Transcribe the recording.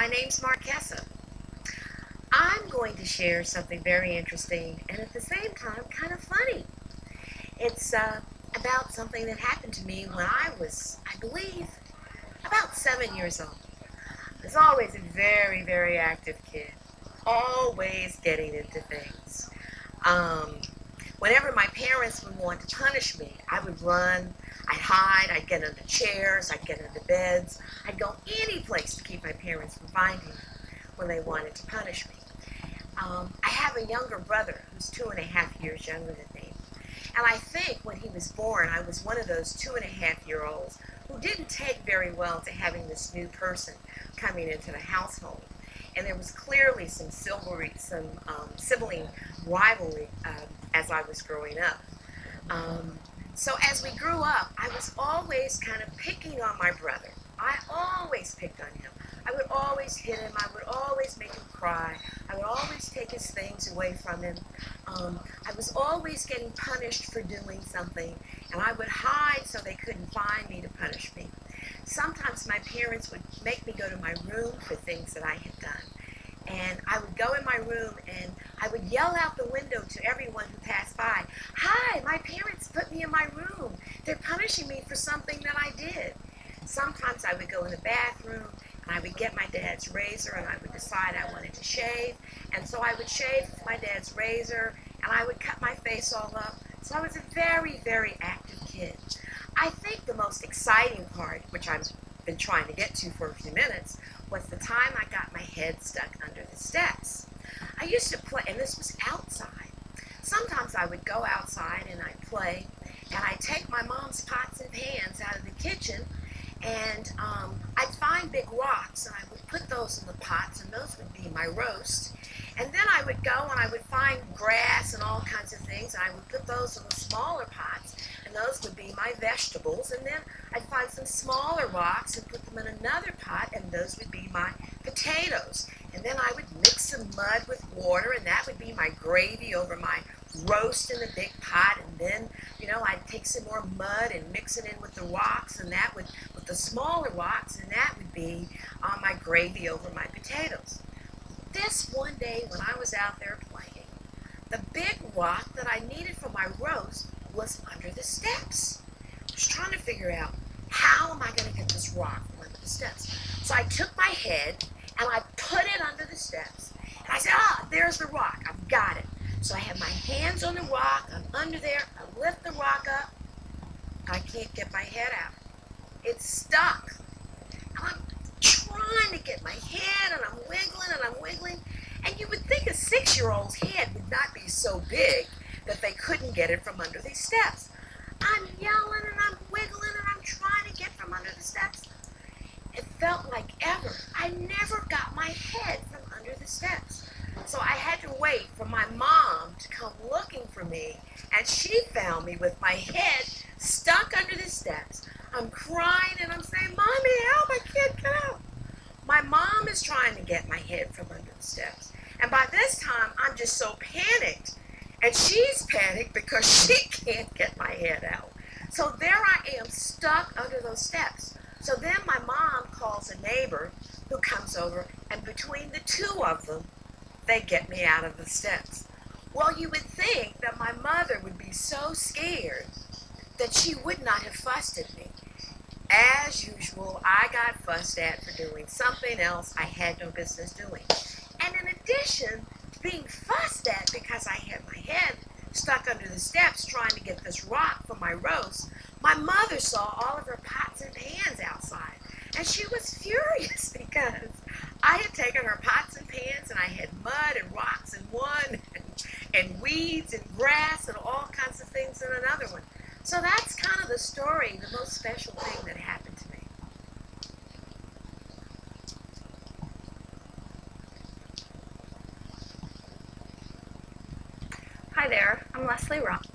My name's Marquessa. I'm going to share something very interesting and at the same time kind of funny. It's about something that happened to me when I was, I believe, about 7 years old. I was always a very, very active kid, always getting into things. Um, Whenever my parents would want to punish me, I would run, I'd hide, I'd get under chairs, I'd get under beds, I'd go any place to keep my parents from finding me when they wanted to punish me. I have a younger brother who's 2.5 years younger than me. And I think when he was born, I was one of those 2.5-year-olds who didn't take very well to having this new person coming into the household. And there was clearly some sibling rivalry as I was growing up. So as we grew up, I was always kind of picking on my brother. I always picked on him. I would always hit him. I would always make him cry. I would always take his things away from him. I was always getting punished for doing something, and I would hide so they couldn't find me to punish me. Sometimes my parents would make me go to my room for things that I had done. And I would go in my room and I would yell out the window to everyone who passed by, "Hi, my parents put me in my room. They're punishing me for something that I did." Sometimes I would go in the bathroom and I would get my dad's razor and I would decide I wanted to shave. And so I would shave with my dad's razor and I would cut my face all up. So I was a very, very active kid. I think the most exciting part, which I've been trying to get to for a few minutes, was the time I got my head stuck under the steps. I used to play, and this was outside. Sometimes I would go outside and I'd play, and I'd take my mom's pots and pans out of the kitchen, and I'd find big rocks, and I would put those in the pots, and those would be my roast. And then I would go and I would find grass and all kinds of things, and I would put those in the smaller pots, and those would be my vegetables. And then I'd find some smaller rocks and put them in another pot, and those would be my potatoes. And then I would mix some mud with water, and that would be my gravy over my roast in the big pot. And then, I'd take some more mud and mix it in with the rocks, and that would, with the smaller rocks, and that would be my gravy over my potatoes. This one day when I was out there playing, the big rock that I needed for my roast was under the steps. I was trying to figure out, how am I going to get this rock from under the steps? So I took my head and I put it under the steps. And I said, there's the rock. I've got it. So I have my hands on the rock. I'm under there. I lift the rock up. I can't get my head out. It's stuck. I'm trying to get my head, and I'm wiggling, and you would think a 6-year-old's head would not be so big that they couldn't get it from under these steps. I'm yelling and I'm wiggling and I'm trying to get from under the steps. It felt like ever. I never got my head from under the steps. So I had to wait for my mom to come looking for me, and she found me with my head stuck under the steps. I'm crying and I'm saying, "Mommy, help, I can't get out." My mom is trying to get my head from under the steps. And by this time, I'm just so panicked. And she's panicked because she can't get my head out. So there I am, stuck under those steps. So then my mom calls a neighbor who comes over, and between the two of them, they get me out of the steps. Well, you would think that my mother would be so scared that she would not have fussed at me. As usual, I got fussed at for doing something else I had no business doing. And in addition to being fussed at because I had my head stuck under the steps trying to get this rock for my roast, my mother saw all of her pots and pans outside. And she was furious because I had taken her pots and pans and I had mud and rocks in one, and weeds and grass and all kinds of things in another one. So that's kind of the story, the most special thing that happened to me. Hi there, I'm Leslie Rock.